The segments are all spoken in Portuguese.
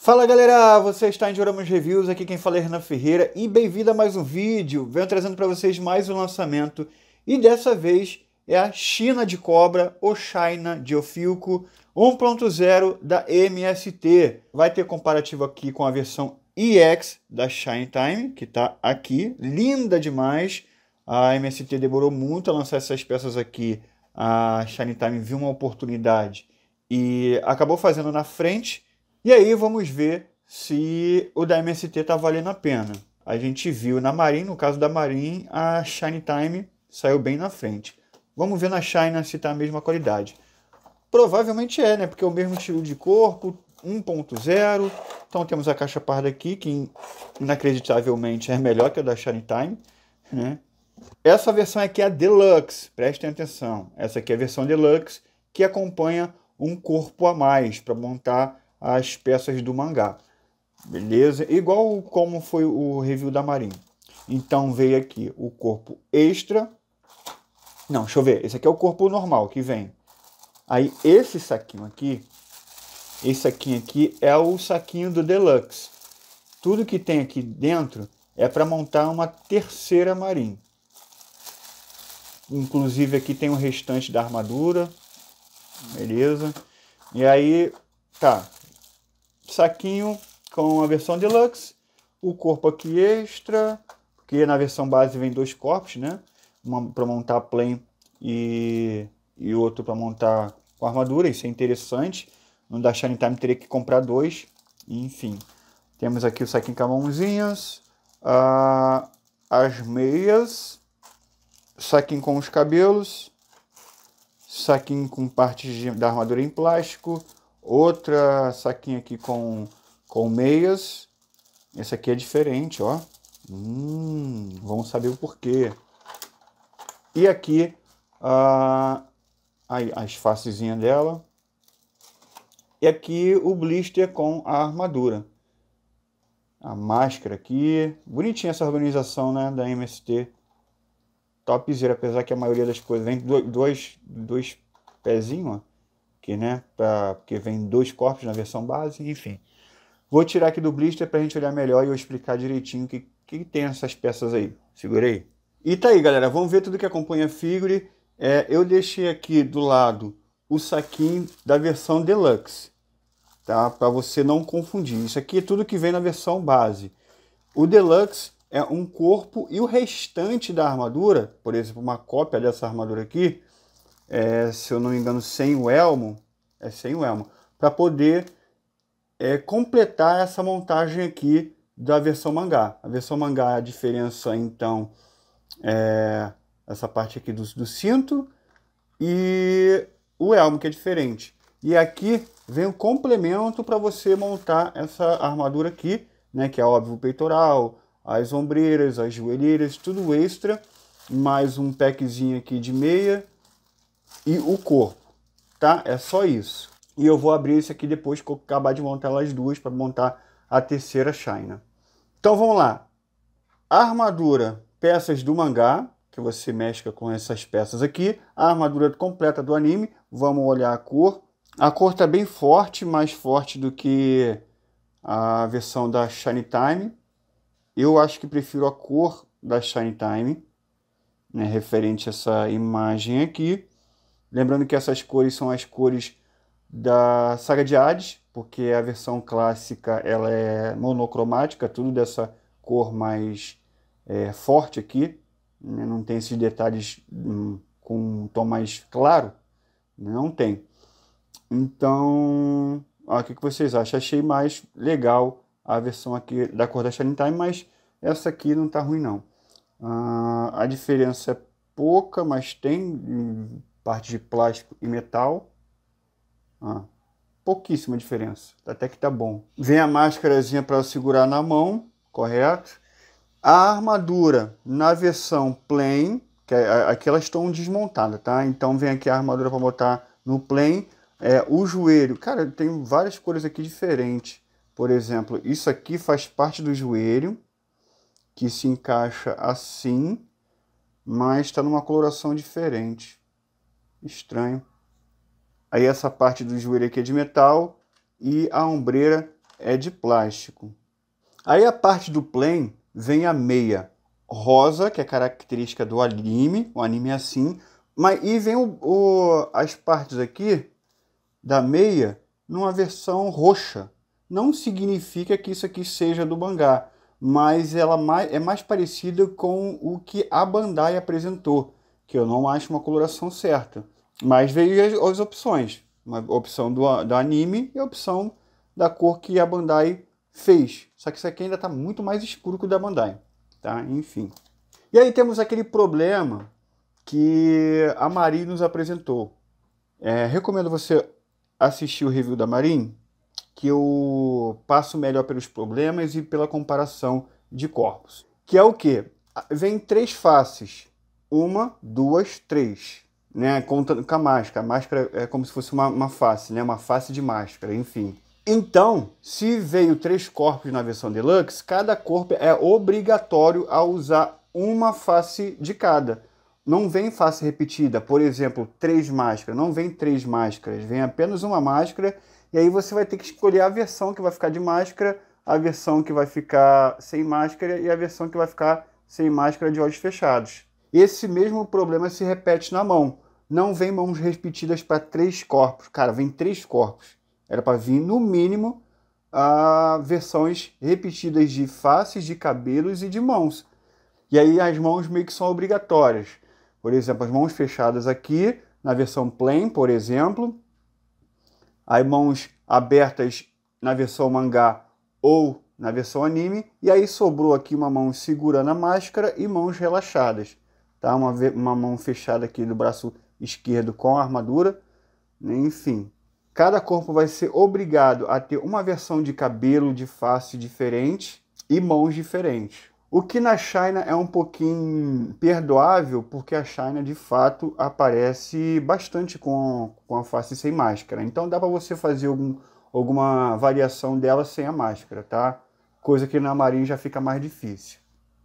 Fala galera, você está em Dioramas Reviews, aqui quem fala é Renan Ferreira e bem-vindo a mais um vídeo. Venho trazendo para vocês mais um lançamento e dessa vez é a China de Cobra, ou China de Ofilco 1.0 da MST. Vai ter comparativo aqui com a versão EX da Shine Time, que está aqui, linda demais. A MST demorou muito a lançar essas peças aqui, a Shine Time viu uma oportunidade e acabou fazendo na frente. E aí vamos ver se o da MST está valendo a pena. A gente viu na Marine, no caso da Marine, a Shine Time saiu bem na frente. Vamos ver na Shine se está a mesma qualidade. Provavelmente é, né? Porque é o mesmo estilo de corpo, 1.0. Então temos a caixa parda aqui, que inacreditavelmente é melhor que a da Shine Time, né? Essa versão aqui é a Deluxe, prestem atenção. Essa aqui é a versão Deluxe, que acompanha um corpo a mais para montar as peças do mangá, beleza? Igual como foi o review da Marine. Então veio aqui o corpo extra. Não, deixa eu ver. Esse aqui é o corpo normal que vem. Aí esse saquinho aqui, é o saquinho do Deluxe. Tudo que tem aqui dentro é para montar uma terceira Marine. Inclusive aqui tem o restante da armadura, beleza? E aí, tá. Saquinho com a versão Deluxe, o corpo aqui extra, porque na versão base vem dois corpos, né? Uma para montar plain e outro para montar com armadura, isso é interessante. No da Shine Time teria que comprar dois, enfim. Temos aqui o saquinho com as mãozinhas, as meias, saquinho com os cabelos, saquinho com partes da armadura em plástico, outra saquinha aqui com meias. Essa aqui é diferente, ó. Vamos saber o porquê. E aqui as facezinhas dela. E aqui o blister com a armadura. A máscara aqui. Bonitinha essa organização, né, da MST. Topzera, apesar que a maioria das coisas vem dois pezinhos, ó. Aqui, né? Porque vem dois corpos na versão base, enfim. Vou tirar aqui do blister para a gente olhar melhor e eu explicar direitinho o que tem essas peças aí. Segurei. E tá aí, galera. Vamos ver tudo que acompanha a figure. Eu deixei aqui do lado o saquinho da versão Deluxe, tá? Para você não confundir. Isso aqui é tudo que vem na versão base. O Deluxe é um corpo e o restante da armadura, por exemplo, uma cópia dessa armadura aqui, se eu não me engano, sem o elmo, para poder completar essa montagem aqui da versão mangá. A versão mangá, a diferença então é essa parte aqui do cinto e o elmo, que é diferente. E aqui vem o complemento para você montar essa armadura aqui, né, que é óbvio o peitoral, as ombreiras, as joelheiras, tudo extra, mais um packzinho aqui de meia e o corpo, tá? É só isso. E eu vou abrir isso aqui depois que eu acabar de montar elas duas para montar a terceira China. Então vamos lá. Armadura, peças do mangá, que você mescla com essas peças aqui. A armadura completa do anime. Vamos olhar a cor. A cor tá bem forte, mais forte do que a versão da Shine Time. Eu acho que prefiro a cor da Shine Time, né, referente a essa imagem aqui. Lembrando que essas cores são as cores da saga de Hades, porque a versão clássica ela é monocromática, tudo dessa cor mais forte aqui, né? Não tem esses detalhes com um tom mais claro, não tem. Então, o que vocês acham? Achei mais legal a versão aqui da cor da Shine Time, mas essa aqui não tá ruim não. A diferença é pouca, mas tem parte de plástico e metal. Pouquíssima diferença, até que tá bom. Vem a máscarazinha para segurar na mão, correto? A armadura na versão plain, que aqui elas estão desmontadas, tá? Então vem aqui a armadura para botar no plain. O joelho, cara, tem várias cores aqui diferentes. Por exemplo, isso aqui faz parte do joelho, que se encaixa assim, mas está numa coloração diferente. Estranho. Aí essa parte do joelho aqui é de metal e a ombreira é de plástico. Aí a parte do plain vem a meia rosa, que é característica do anime, o anime é assim, mas e vem as partes aqui da meia numa versão roxa. Não significa que isso aqui seja do mangá, mas ela é mais parecida com o que a Bandai apresentou, que eu não acho uma coloração certa. Mas veio as opções, uma opção do anime e a opção da cor que a Bandai fez. Só que isso aqui ainda está muito mais escuro que o da Bandai, tá? Enfim. E aí temos aquele problema que a Marin nos apresentou. Recomendo você assistir o review da Marin, que eu passo melhor pelos problemas e pela comparação de corpos. Que é o quê? Vem 3 faces. 1, 2, 3. Né? Contando com a máscara. A máscara é como se fosse uma face, né? Uma face de máscara, enfim. Então, se veio 3 corpos na versão Deluxe, cada corpo é obrigatório a usar uma face de cada. Não vem face repetida, por exemplo, 3 máscaras. Não vem 3 máscaras, vem apenas uma máscara. E aí você vai ter que escolher a versão que vai ficar de máscara, a versão que vai ficar sem máscara e a versão que vai ficar sem máscara de olhos fechados. Esse mesmo problema se repete na mão. Não vem mãos repetidas para 3 corpos. Cara, vem 3 corpos. Era para vir, no mínimo, versões repetidas de faces, de cabelos e de mãos. E aí as mãos meio que são obrigatórias. Por exemplo, as mãos fechadas aqui, na versão plain, por exemplo. As mãos abertas na versão mangá ou na versão anime. E aí sobrou aqui uma mão segurando a máscara e mãos relaxadas. Tá? Uma mão fechada aqui do braço esquerdo com a armadura. Enfim, cada corpo vai ser obrigado a ter uma versão de cabelo, de face diferente e mãos diferentes. O que na China é um pouquinho perdoável, porque a China de fato aparece bastante com a face sem máscara. Então dá para você fazer alguma variação dela sem a máscara, tá? Coisa que na Marin já fica mais difícil.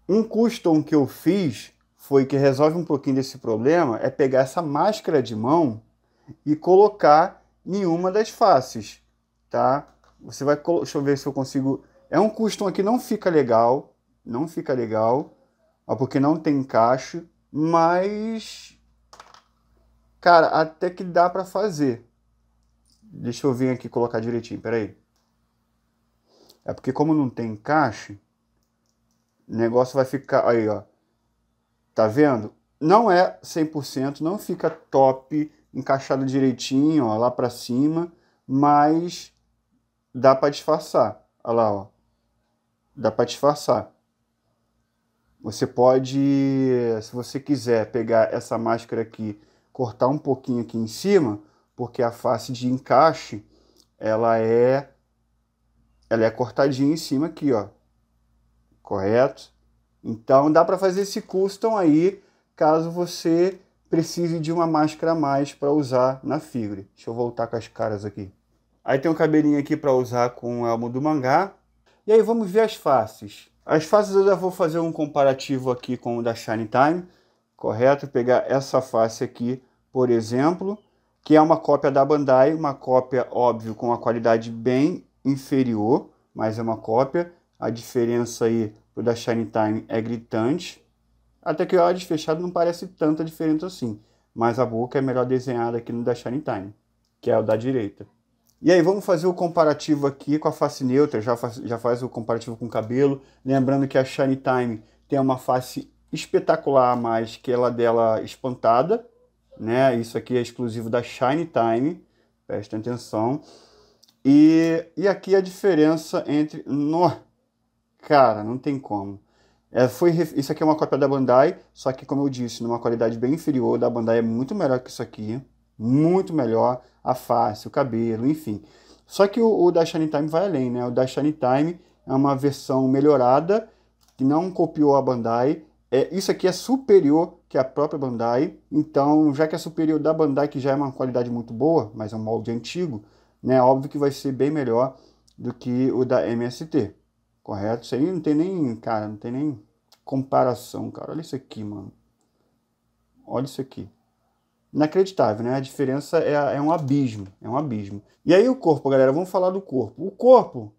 Um custom que eu fiz foi que resolve um pouquinho desse problema, é pegar essa máscara de mão e colocar em uma das faces, tá? Você vai, deixa eu ver se eu consigo. É um custom aqui, não fica legal. Não fica legal, porque não tem encaixe, mas, cara, até que dá para fazer. Deixa eu vir aqui colocar direitinho, peraí. É porque como não tem encaixe, o negócio vai ficar, aí ó, tá vendo? Não é 100%, não fica top, encaixado direitinho, ó, lá para cima, mas dá para disfarçar, olha lá, ó, dá para disfarçar. Você pode, se você quiser, pegar essa máscara aqui, cortar um pouquinho aqui em cima, porque a face de encaixe, ela é cortadinha em cima aqui, ó. Correto? Então dá para fazer esse custom aí, caso você precise de uma máscara a mais para usar na figure. Deixa eu voltar com as caras aqui. Aí tem um cabelinho aqui para usar com o elmo do mangá. E aí vamos ver as faces. As faces eu já vou fazer um comparativo aqui com o da Shine Time, correto? Pegar essa face aqui, por exemplo, que é uma cópia da Bandai, uma cópia, óbvio, com uma qualidade bem inferior, mas é uma cópia. A diferença aí do da Shine Time é gritante. Até que o olho fechado não parece tanta diferença assim, mas a boca é melhor desenhada aqui no da Shine Time, que é o da direita. E aí, vamos fazer o comparativo aqui com a face neutra, já faz o comparativo com o cabelo. Lembrando que a Shine Time tem uma face espetacular a mais que ela dela espantada, né? Isso aqui é exclusivo da Shine Time, prestem atenção. E aqui a diferença entre... Cara, não tem como. Isso aqui é uma cópia da Bandai, só que, como eu disse, numa qualidade bem inferior. Da Bandai é muito melhor que isso aqui, muito melhor. A face, o cabelo, enfim. Só que o da Shine Time vai além, né? O da Shine Time é uma versão melhorada, que não copiou a Bandai. Isso aqui é superior que a própria Bandai. Então, já que é superior da Bandai, que já é uma qualidade muito boa, mas é um molde antigo, né? Óbvio que vai ser bem melhor do que o da MST. Correto? Isso aí não tem nem, cara, não tem nem comparação, cara. Olha isso aqui, mano. Olha isso aqui. Inacreditável, né? A diferença é um abismo, é um abismo. E aí o corpo, galera, vamos falar do corpo. O corpo,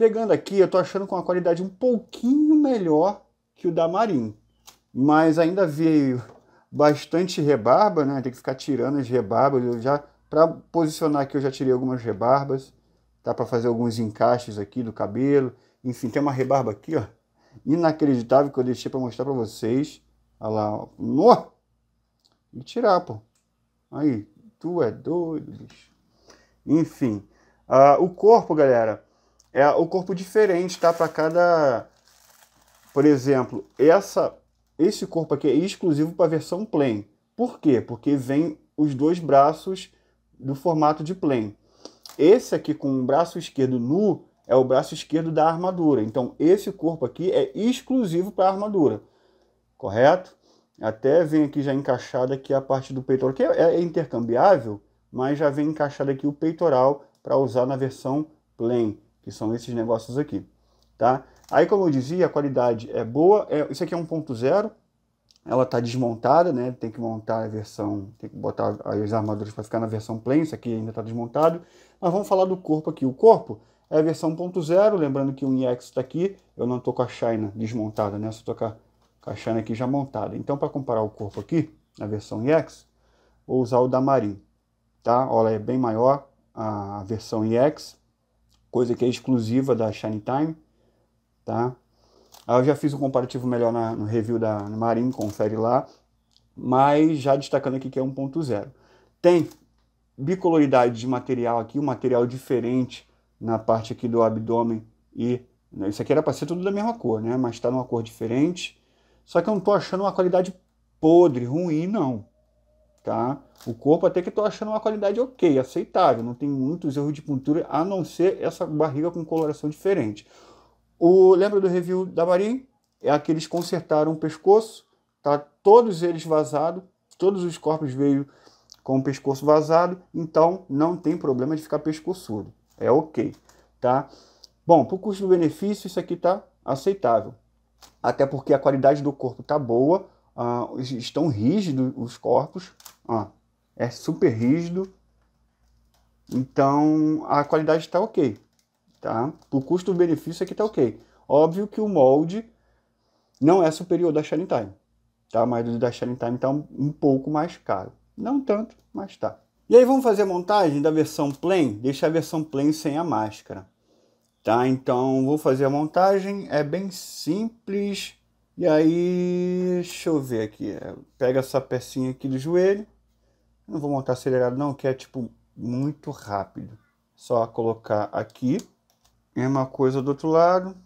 Pegando aqui, eu tô achando com uma qualidade um pouquinho melhor que o da Marin. Mas ainda veio bastante rebarba, né? Tem que ficar tirando as rebarbas. Eu já, para posicionar aqui, eu já tirei algumas rebarbas. Tá para fazer alguns encaixes aqui do cabelo. Enfim, tem uma rebarba aqui, ó. Inacreditável que eu deixei para mostrar para vocês. Olha lá, ó. No! E tirar, pô. Aí, tu é doido, bicho. Enfim, o corpo, galera, é o corpo diferente, tá? Para cada... Por exemplo, esse corpo aqui é exclusivo para a versão plain. Por quê? Porque vem os dois braços do formato de plain. Esse aqui com o braço esquerdo nu é o braço esquerdo da armadura. Então esse corpo aqui é exclusivo para a armadura, correto? Até vem aqui já encaixado aqui a parte do peitoral, que é intercambiável, mas já vem encaixado aqui o peitoral para usar na versão plain, que são esses negócios aqui, tá? Aí, como eu dizia, a qualidade é boa. Isso aqui é 1.0, ela está desmontada, né? Tem que montar a versão, tem que botar as armaduras para ficar na versão plain. Isso aqui ainda está desmontado. Mas vamos falar do corpo aqui. O corpo é a versão 1.0, lembrando que o EX está aqui. Eu não estou com a China desmontada, né? Só estou com a China aqui já montada. Então, para comparar o corpo aqui, na versão EX, vou usar o da Marin, tá? Olha, é bem maior a versão EX, coisa que é exclusiva da Shine Time, tá? Eu já fiz um comparativo melhor no review da Marin, confere lá, mas já destacando aqui que é 1.0. Tem bicoloridade de material aqui, um material diferente na parte aqui do abdômen e isso aqui era para ser tudo da mesma cor, né? Mas está numa cor diferente. Só que eu não estou achando uma qualidade podre, ruim, não, tá? O corpo até que estou achando uma qualidade ok, aceitável, não tem muitos erros de pintura, a não ser essa barriga com coloração diferente. Lembra do review da Marin? É que eles consertaram o pescoço, tá? Todos eles vazados, todos os corpos veio com o pescoço vazado, então não tem problema de ficar pescoçudo, é ok, tá? Bom, para o custo-benefício isso aqui tá aceitável, até porque a qualidade do corpo tá boa, estão rígidos os corpos, é super rígido, então a qualidade está ok. Tá? O custo-benefício aqui tá ok. Óbvio que o molde não é superior da Shine Time, tá? Mas o da Shine Time tá um pouco mais caro. Não tanto, mas tá. E aí vamos fazer a montagem da versão plain, deixar a versão plain sem a máscara, tá? Então vou fazer a montagem, é bem simples. E aí, deixa eu ver aqui, pega essa pecinha aqui do joelho. Não vou montar acelerado não, que é tipo muito rápido. Só colocar aqui. Mesma coisa do outro lado.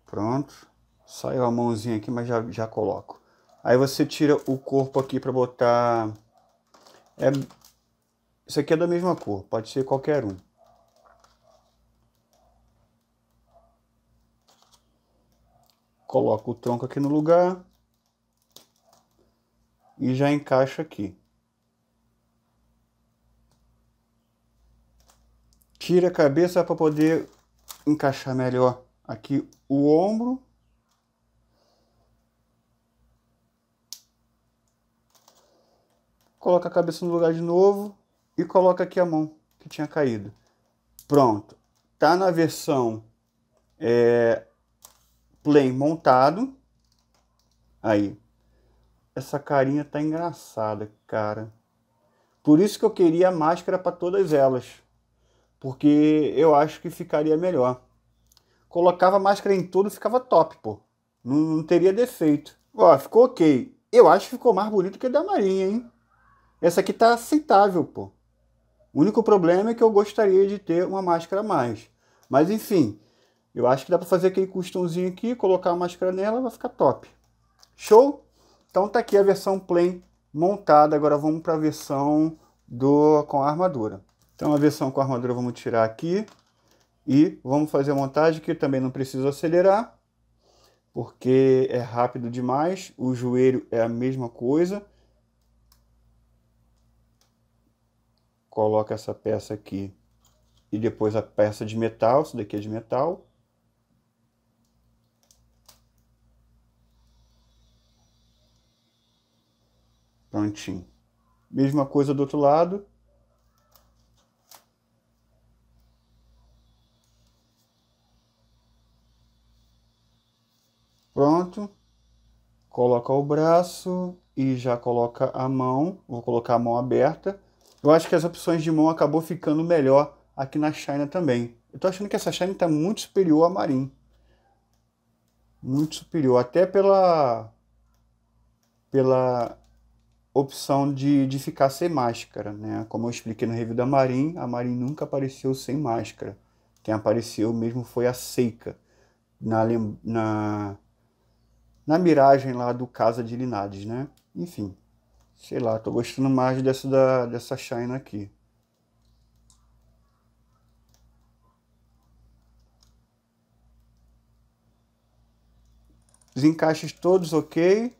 Pronto. Saiu a mãozinha aqui, mas já coloco. Aí você tira o corpo aqui para botar... Isso aqui é da mesma cor, pode ser qualquer um. Coloco o tronco aqui no lugar. E já encaixa aqui. Tira a cabeça para poder encaixar melhor aqui o ombro. Coloca a cabeça no lugar de novo e coloca aqui a mão que tinha caído. Pronto. Tá na versão plain montado. Aí. Essa carinha tá engraçada, cara. Por isso que eu queria a máscara para todas elas. Porque eu acho que ficaria melhor. Colocava a máscara em tudo, ficava top, pô. Não teria defeito. Ó, ficou ok. Eu acho que ficou mais bonito que a da Marinha, hein? Essa aqui tá aceitável, pô. O único problema é que eu gostaria de ter uma máscara a mais. Mas enfim, eu acho que dá pra fazer aquele customzinho aqui, colocar a máscara nela, vai ficar top. Show? Então tá aqui a versão plain montada. Agora vamos para a versão com a armadura. Então a versão com a armadura vamos tirar aqui. E vamos fazer a montagem, que também não precisa acelerar, porque é rápido demais. O joelho é a mesma coisa. Coloca essa peça aqui e depois a peça de metal. Isso daqui é de metal. Prontinho. Mesma coisa do outro lado. pronto. Coloca o braço e já coloca a mão. Vou colocar a mão aberta. Eu acho que as opções de mão acabou ficando melhor aqui na China também. Eu tô achando que essa China está muito superior à Marin. Muito superior, até pela opção de ficar sem máscara, né? Como eu expliquei no review da Marin, a Marin nunca apareceu sem máscara. Quem apareceu mesmo foi a Seika, na miragem lá do Casa de Linades, né? Enfim, sei lá, tô gostando mais dessa China aqui. Os encaixes todos ok.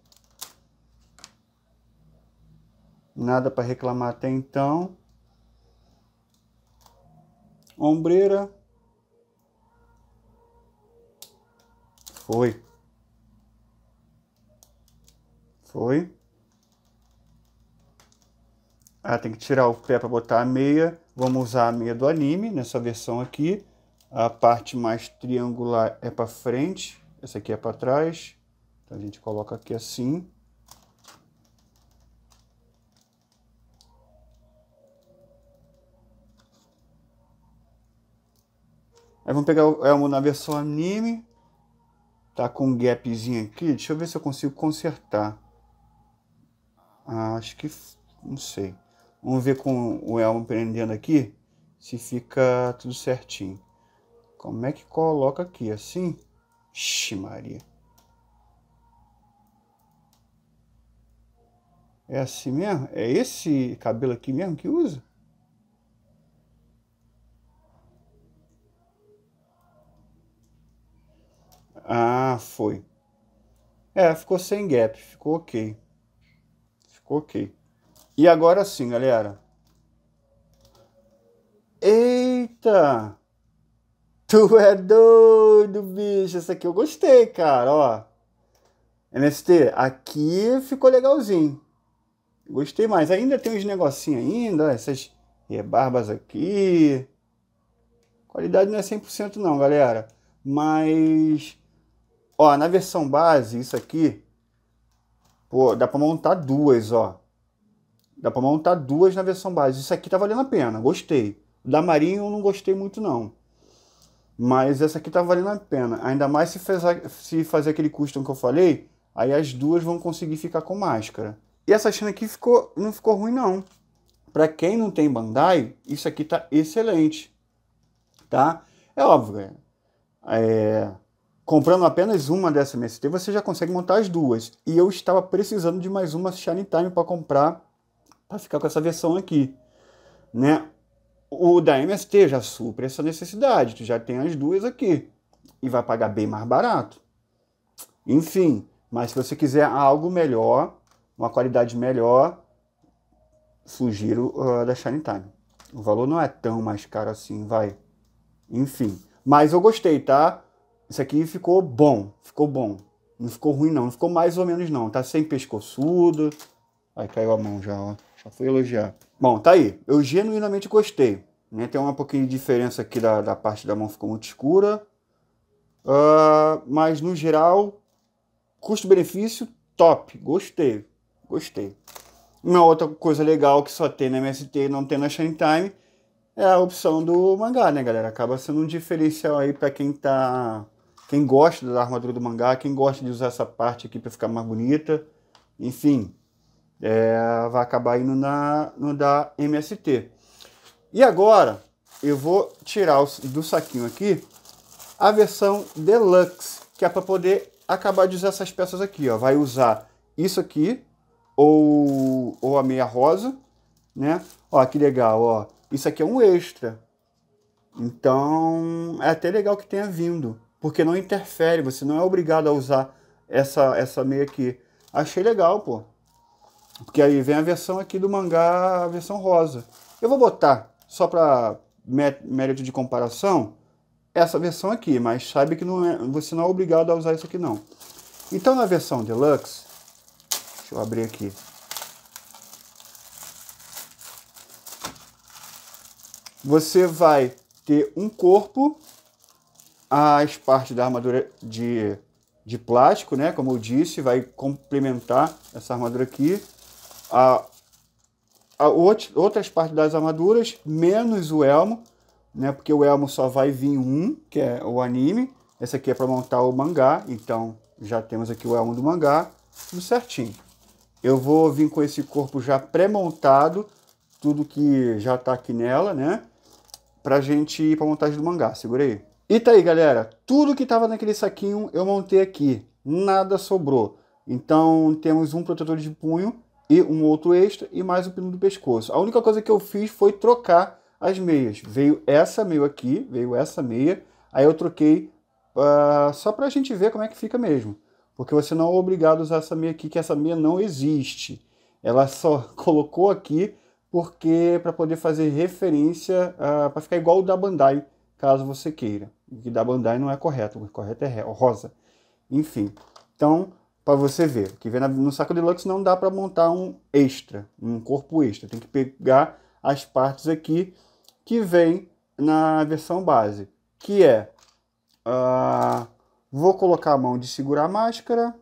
Nada para reclamar até então. Ombreira. Foi. Foi. Ah, tem que tirar o pé para botar a meia. Vamos usar a meia do anime nessa versão aqui. A parte mais triangular é para frente. Essa aqui é para trás. Então a gente coloca aqui assim. Aí vamos pegar o elmo na versão anime. Tá com um gapzinho aqui. Deixa eu ver se eu consigo consertar. Ah, acho que... não sei. Vamos ver com o elmo prendendo aqui. Se fica tudo certinho. Como é que coloca aqui? Assim? Ixi, Maria. É assim mesmo? É esse cabelo aqui mesmo que usa? Ah, foi. É, ficou sem gap. Ficou ok. Ficou ok. E agora sim, galera. Eita! Tu é doido, bicho. Essa aqui eu gostei, cara, ó. MST, aqui ficou legalzinho. Gostei mais. Ainda tem uns negocinhos ainda, essas rebarbas aqui. Qualidade não é 100% não, galera. Mas, ó, na versão base, isso aqui, pô, dá pra montar duas, ó. Dá pra montar duas na versão base. Isso aqui tá valendo a pena, gostei. O da Marinho eu não gostei muito não. Mas essa aqui tá valendo a pena. Ainda mais se fazer aquele custom que eu falei, aí as duas vão conseguir ficar com máscara. E essa China aqui não ficou ruim não. Pra quem não tem Bandai, isso aqui tá excelente. Tá? É óbvio, comprando apenas uma dessa MST, você já consegue montar as duas. E eu estava precisando de mais uma Shine Time para comprar, para ficar com essa versão aqui, né? O da MST já supre essa necessidade, tu já tem as duas aqui e vai pagar bem mais barato. Enfim, mas se você quiser algo melhor, uma qualidade melhor, sugiro da Shine Time. O valor não é tão mais caro assim, vai. Enfim, mas eu gostei, tá? Isso aqui ficou bom, ficou bom. Não ficou ruim não, não ficou mais ou menos não. Tá sem pescoçudo. Aí caiu a mão já, ó. Já fui elogiar. Bom, tá aí. Eu genuinamente gostei. Né? Tem uma pouquinho de diferença aqui da parte da mão, ficou muito escura. Mas no geral, custo-benefício, top. Gostei. Gostei. Uma outra coisa legal que só tem na MST e não tem na Shine Time é a opção do mangá, né, galera? Acaba sendo um diferencial aí pra quem gosta da armadura do mangá, quem gosta de usar essa parte aqui pra ficar mais bonita. Enfim, vai acabar indo no da MST. E agora, eu vou tirar do saquinho aqui a versão Deluxe, que é para poder acabar de usar essas peças aqui, ó. Vai usar isso aqui, ou a meia rosa, né? Ó, que legal, ó. Isso aqui é um extra. Então, é até legal que tenha vindo, porque não interfere, você não é obrigado a usar essa meia aqui. Achei legal, pô. Porque aí vem a versão aqui do mangá, a versão rosa. Eu vou botar, só para mérito de comparação, essa versão aqui, mas sabe que você não é obrigado a usar isso aqui não. Então na versão Deluxe, deixa eu abrir aqui. Você vai ter um corpo, as partes da armadura de plástico, né? Como eu disse, vai complementar essa armadura aqui. Outras partes das armaduras, menos o elmo, né? Porque o elmo só vai vir um, que é o anime. Esse aqui é para montar o mangá, então já temos aqui o elmo do mangá, tudo certinho. Eu vou vir com esse corpo já pré-montado, tudo que já tá aqui nela, né? Pra gente ir pra montagem do mangá, segura aí. E tá aí, galera, tudo que tava naquele saquinho eu montei aqui, nada sobrou. Então temos um protetor de punho e um outro extra e mais o pino do pescoço. A única coisa que eu fiz foi trocar as meias. Veio essa meia aqui, veio essa meia, aí eu troquei só pra gente ver como é que fica mesmo. Porque você não é obrigado a usar essa meia aqui, que essa meia não existe. Ela só colocou aqui porque para poder fazer referência, para ficar igual o da Bandai, caso você queira. O que da Bandai não é correto, o correto é rosa. Enfim, então, para você ver, que vem no saco deluxe não dá para montar um extra, um corpo extra. Tem que pegar as partes aqui que vem na versão base, que é... vou colocar a mão de segurar a máscara,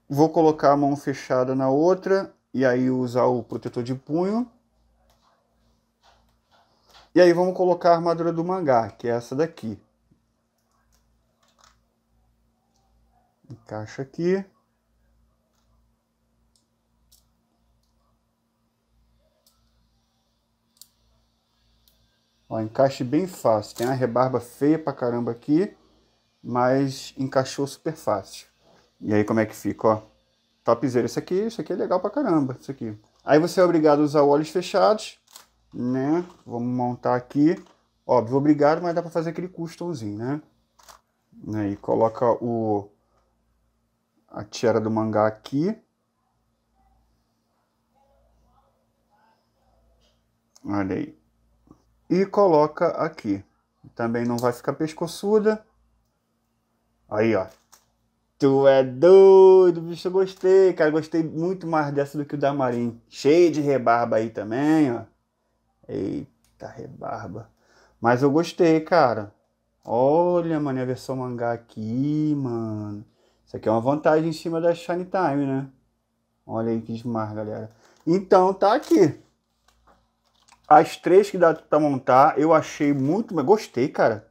vou colocar a mão fechada na outra, e aí usar o protetor de punho. E aí vamos colocar a armadura do mangá, que é essa daqui. Encaixa aqui. Ó, encaixe bem fácil. Tem uma rebarba feia pra caramba aqui, mas encaixou super fácil. E aí como é que fica, ó? Topzera. Isso aqui é legal pra caramba, isso aqui. Aí você é obrigado a usar olhos fechados, né? Vamos montar aqui. Óbvio, obrigado, mas dá pra fazer aquele customzinho, né? Aí coloca a tiara do mangá aqui. Olha aí. E coloca aqui. Também não vai ficar pescoçuda. Aí, ó. Tu é doido, bicho, eu gostei, cara. Gostei muito mais dessa do que o da Marin. Cheio de rebarba aí também, ó. Eita, rebarba. Mas eu gostei, cara. Olha, mano, a versão mangá aqui, mano. Isso aqui é uma vantagem em cima da Shine Time, né? Olha aí que demais, galera. Então, tá aqui. As três que dá pra montar, eu achei muito... Gostei, cara.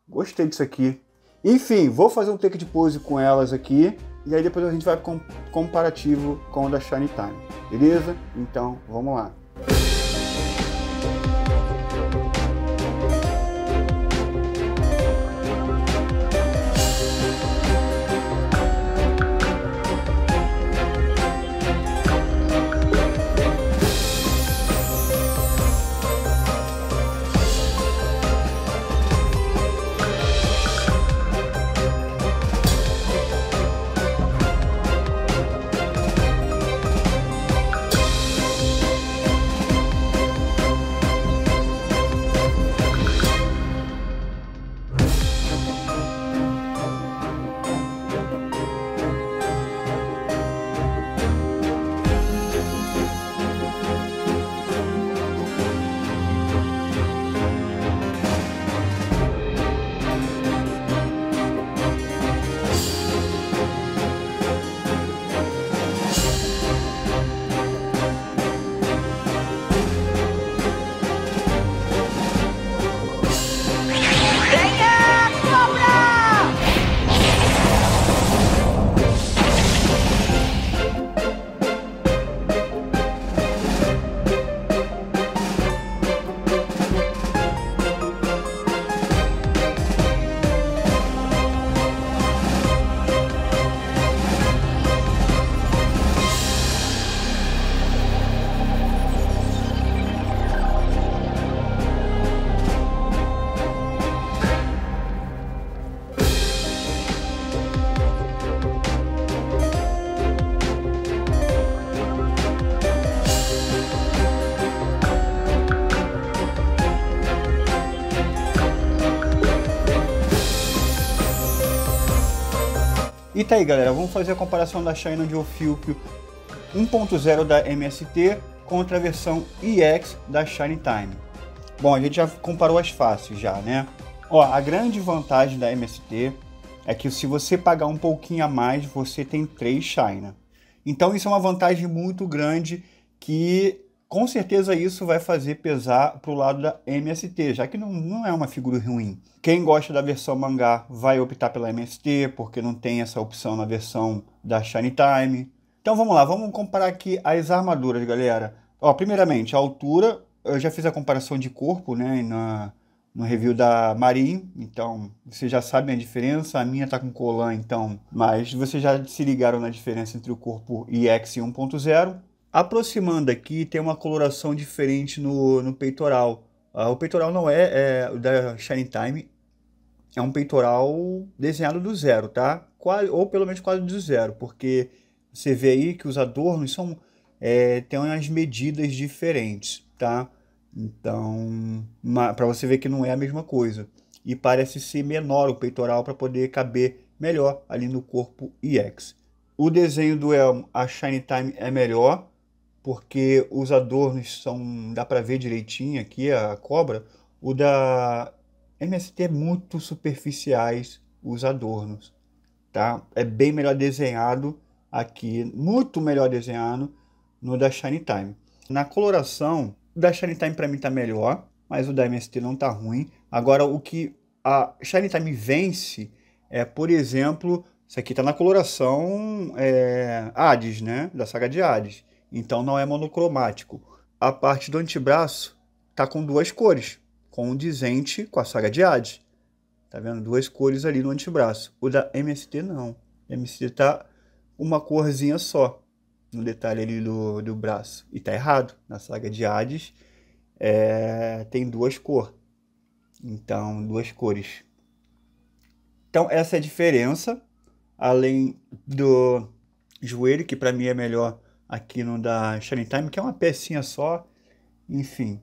Gostei disso aqui. Enfim, vou fazer um take de pose com elas aqui. E aí depois a gente vai com comparativo com o da Shine Time. Beleza? Então, vamos lá. E tá aí, galera, vamos fazer a comparação da Shine Geofuel 1.0 da MST contra a versão EX da Shine Time. Bom, a gente já comparou as faces já, né? Ó, a grande vantagem da MST é que se você pagar um pouquinho a mais, você tem 3 China. Então isso é uma vantagem muito grande que com certeza isso vai fazer pesar para o lado da MST, já que não é uma figura ruim. Quem gosta da versão mangá vai optar pela MST, porque não tem essa opção na versão da Shiny Time. Então vamos lá, vamos comparar aqui as armaduras, galera. Ó, primeiramente, a altura, eu já fiz a comparação de corpo, né, no review da Marin, então vocês já sabem a diferença. A minha tá com colan, então, mas vocês já se ligaram na diferença entre o corpo EX e 1.0. Aproximando aqui, tem uma coloração diferente no peitoral. O peitoral não é o da Shiny Time, é um peitoral desenhado do zero, tá? Ou pelo menos quase do zero, porque você vê aí que os adornos têm umas medidas diferentes, tá? Então, para você ver que não é a mesma coisa. E parece ser menor o peitoral para poder caber melhor ali no corpo EX. O desenho do elmo, a Shiny Time é melhor, porque os adornos dá para ver direitinho aqui a cobra. O da MST é muito superficiais os adornos, tá? É bem melhor desenhado aqui, muito melhor desenhado no da Shiny Time. Na coloração, o da Shiny Time para mim tá melhor, mas o da MST não tá ruim. Agora, o que a Shiny Time vence é, por exemplo, isso aqui tá na coloração Hades, né? Da saga de Hades. Então não é monocromático. A parte do antebraço tá com 2 cores, condizente com a saga de Hades. Tá vendo? 2 cores ali no antebraço. O da MST não. O MST tá uma corzinha só no detalhe ali do braço. E tá errado. Na saga de Hades tem 2 cores. Então, 2 cores. Então essa é a diferença. Além do joelho, que para mim é melhor aqui no da Shiny Time, que é uma pecinha só, enfim.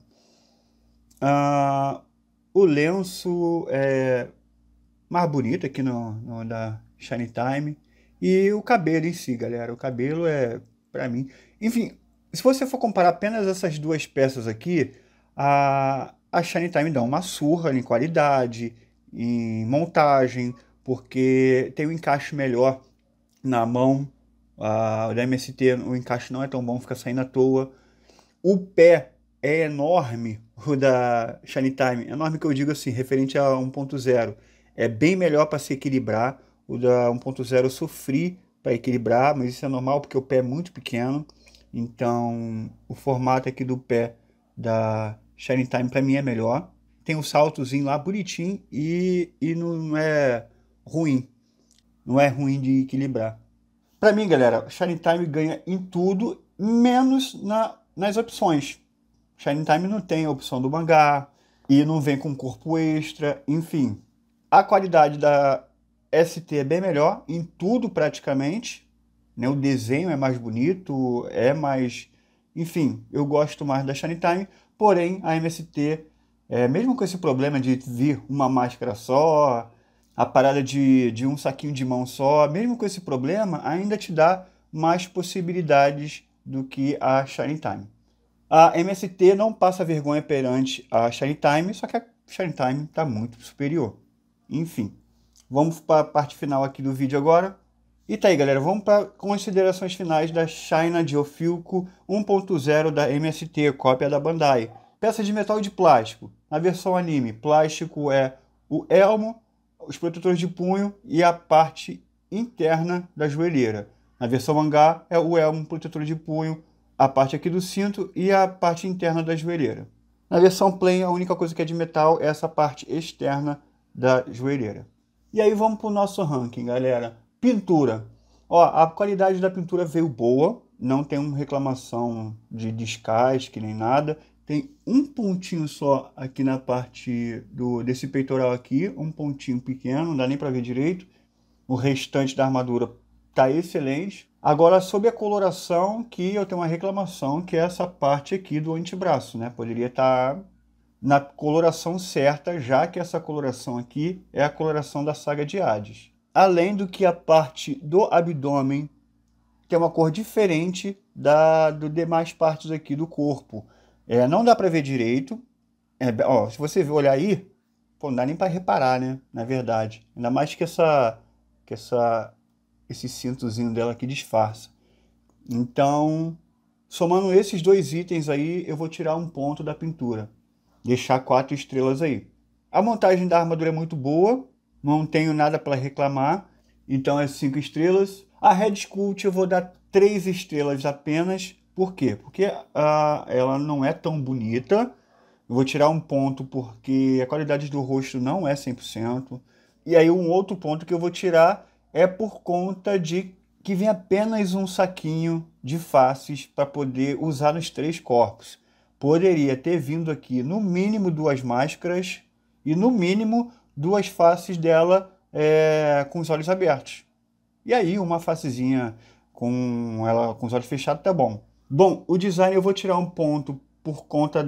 O lenço é mais bonito aqui no da Shiny Time. E o cabelo em si, galera, o cabelo pra mim... Enfim, se você for comparar apenas essas 2 peças aqui, a Shiny Time dá uma surra em qualidade, em montagem, porque tem um encaixe melhor na mão. O da MST, o encaixe não é tão bom, fica saindo à toa. O pé é enorme, o da Shiny Time. Enorme que eu digo assim, referente a 1.0. É bem melhor para se equilibrar. O da 1.0 eu sofri para equilibrar, mas isso é normal porque o pé é muito pequeno. Então, o formato aqui do pé da Shiny Time para mim é melhor. Tem um saltozinho lá bonitinho e não é ruim. Não é ruim de equilibrar. Para mim, galera, Shiny Time ganha em tudo, menos nas opções. Shiny Time não tem a opção do mangá e não vem com corpo extra, enfim. A qualidade da ST é bem melhor em tudo praticamente, né? O desenho é mais bonito, é mais... Enfim, eu gosto mais da Shiny Time, porém a MST, mesmo com esse problema de vir uma máscara só, a parada de um saquinho de mão só, mesmo com esse problema, ainda te dá mais possibilidades do que a Shiny Time. A MST não passa vergonha perante a Shiny Time, só que a Shiny Time está muito superior. Enfim, vamos para a parte final aqui do vídeo agora. E tá aí, galera, vamos para considerações finais da China Geofilco 1.0 da MST, cópia da Bandai. Peça de metal e de plástico. Na versão anime, plástico é o elmo, os protetores de punho e a parte interna da joelheira. Na versão mangá é o elmo, protetor de punho, a parte aqui do cinto e a parte interna da joelheira. Na versão plain, a única coisa que é de metal é essa parte externa da joelheira. E aí vamos para o nosso ranking, galera. Pintura. Ó, a qualidade da pintura veio boa, não tem uma reclamação de descasque nem nada. Tem um pontinho só aqui na parte desse peitoral aqui, um pontinho pequeno, não dá nem para ver direito. O restante da armadura tá excelente. Agora, sobre a coloração, que eu tenho uma reclamação, que é essa parte aqui do antebraço, né? Poderia estar na coloração certa, já que essa coloração aqui é a coloração da saga de Hades. Além do que a parte do abdômen tem uma cor diferente do demais partes aqui do corpo. Não dá para ver direito. Ó, se você olhar aí, pô, não dá nem para reparar, né? Na verdade. Ainda mais que essa que esse cintozinho dela aqui disfarça. Então, somando esses dois itens aí, eu vou tirar um ponto da pintura. Deixar 4 estrelas aí. A montagem da armadura é muito boa, não tenho nada para reclamar, então é 5 estrelas. A Red Sculpt eu vou dar 3 estrelas apenas. Por quê? Porque ela não é tão bonita. Eu vou tirar um ponto porque a qualidade do rosto não é 100%. E aí um outro ponto que eu vou tirar é por conta de que vem apenas um saquinho de faces para poder usar nos 3 corpos. Poderia ter vindo aqui no mínimo 2 máscaras e no mínimo 2 faces dela com os olhos abertos. E aí uma facezinha com os olhos fechados tá bom. Bom, o design eu vou tirar um ponto por conta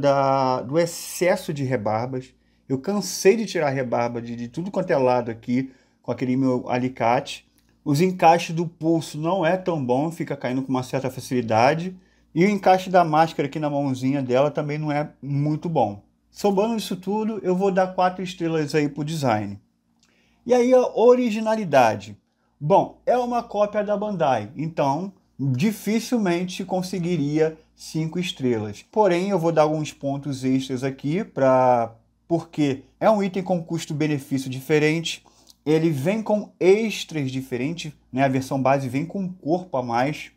do excesso de rebarbas. Eu cansei de tirar rebarba de tudo quanto é lado aqui com aquele meu alicate. Os encaixes do pulso não é tão bom, fica caindo com uma certa facilidade. E o encaixe da máscara aqui na mãozinha dela também não é muito bom. Somando isso tudo, eu vou dar 4 estrelas aí pro design. E aí a originalidade. Bom, é uma cópia da Bandai, então dificilmente conseguiria 5 estrelas. Porém, eu vou dar alguns pontos extras aqui, porque é um item com custo-benefício diferente. Ele vem com extras diferentes, né? A versão base vem com um corpo a mais.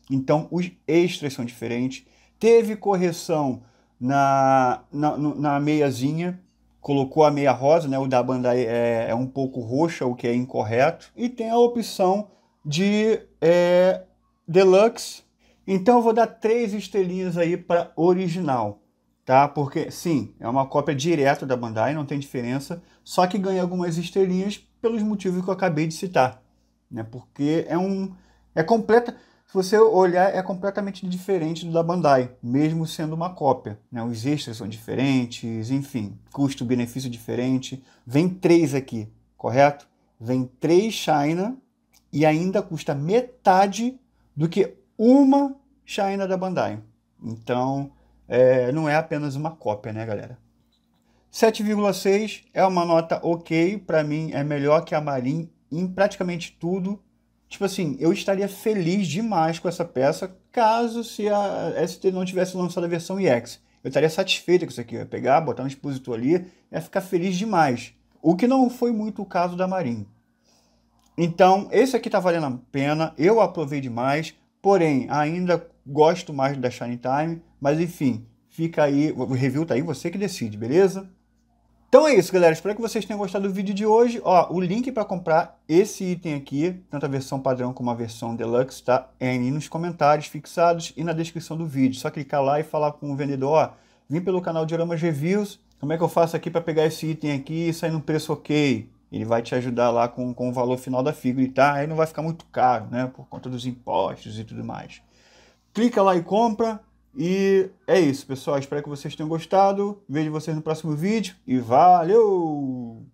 Então, os extras são diferentes. Teve correção na meiazinha. Colocou a meia rosa, né? O da Bandai é um pouco roxa, o que é incorreto. E tem a opção de Deluxe. Então, eu vou dar 3 estrelinhas aí para original. Tá? Porque, sim, é uma cópia direta da Bandai, não tem diferença. Só que ganha algumas estrelinhas pelos motivos que eu acabei de citar. Né? Porque se você olhar, é completamente diferente do da Bandai, mesmo sendo uma cópia. Né? Os extras são diferentes, enfim, custo-benefício diferente. Vem 3 aqui, correto? Vem 3 China e ainda custa metade do que uma China da Bandai. Então, não é apenas uma cópia, né, galera? 7,6 é uma nota ok, para mim é melhor que a Marin em praticamente tudo. Tipo assim, eu estaria feliz demais com essa peça, caso se a ST não tivesse lançado a versão EX. Eu estaria satisfeito com isso aqui, eu ia pegar, botar um expositor ali, ia ficar feliz demais. O que não foi muito o caso da Marin. Então, esse aqui tá valendo a pena, eu aprovei demais, porém, ainda gosto mais da Shine Time, mas enfim, fica aí, o review tá aí, você que decide, beleza? Então é isso, galera. Espero que vocês tenham gostado do vídeo de hoje. Ó, o link para comprar esse item aqui, tanto a versão padrão como a versão deluxe, tá? É aí nos comentários fixados e na descrição do vídeo. Só clicar lá e falar com o vendedor, ó, vim pelo canal Dioramas Reviews, como é que eu faço aqui para pegar esse item aqui e sair num preço ok? Ele vai te ajudar lá com o valor final da figure, tá? Aí não vai ficar muito caro, né? Por conta dos impostos e tudo mais. Clica lá e compra. E é isso, pessoal. Espero que vocês tenham gostado. Vejo vocês no próximo vídeo. E valeu!